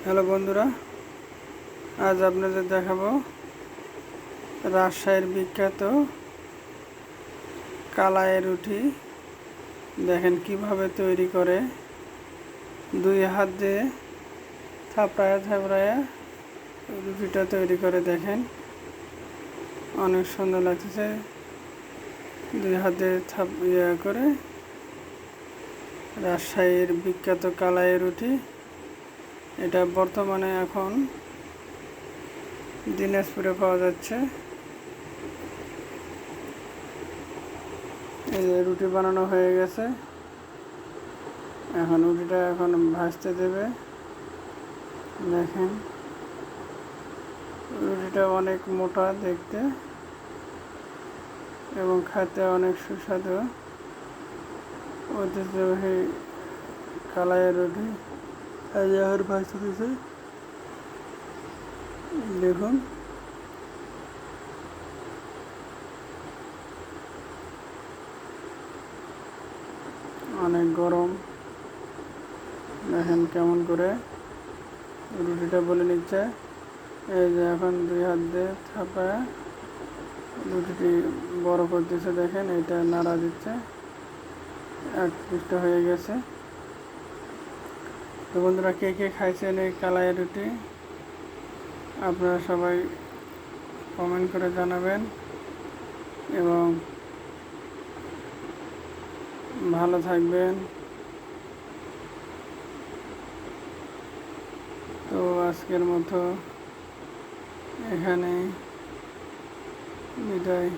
Hello বন্ধুরা, আজ আপনাদের দেখাবো রাজশাহীর বিখ্যাত কালাই রুটি। দেখেন কিভাবে তৈরি করে। দুই হাত দিয়ে থাপড়ায়া থাপড়ায়া রুটিটা তৈরি করে। দেখেন অনেক সুন্দর লাগতেছে। দুই হাত দিয়ে করে রাজশাহীর বিখ্যাত কালাই রুটি। এটা বর্তমানে এখন দিনাজপুরে পাওয়া যাচ্ছে। এই যে রুটি বানানো হয়ে গেছে, এখন রুটিটা ভাজতে দেবে। দেখেন রুটিটা অনেক মোটা দেখতে এবং খেতে অনেক সুস্বাদু। ঐতিহ্যবাহী কালাইয়ের রুটি এখন ভাজতে দিয়েছে। দেখুন অনেক গরম। দেখেন কেমন করে রুটিটা বলে নিচ্ছে। এই যে এখন দুই হাত দিয়ে থাপায় রুটিটি বড় করতেছে। দেখেন এটা নাড়া দিচ্ছে, এক পৃষ্ঠ হয়ে গেছে। তো বন্ধুরা, কে কে খাইছেন এই কালাই রুটি আপনারা সবাই কমেন্ট করে জানাবেন এবং ভালো থাকবেন। তো আজকের মতো এখানে বিদায়।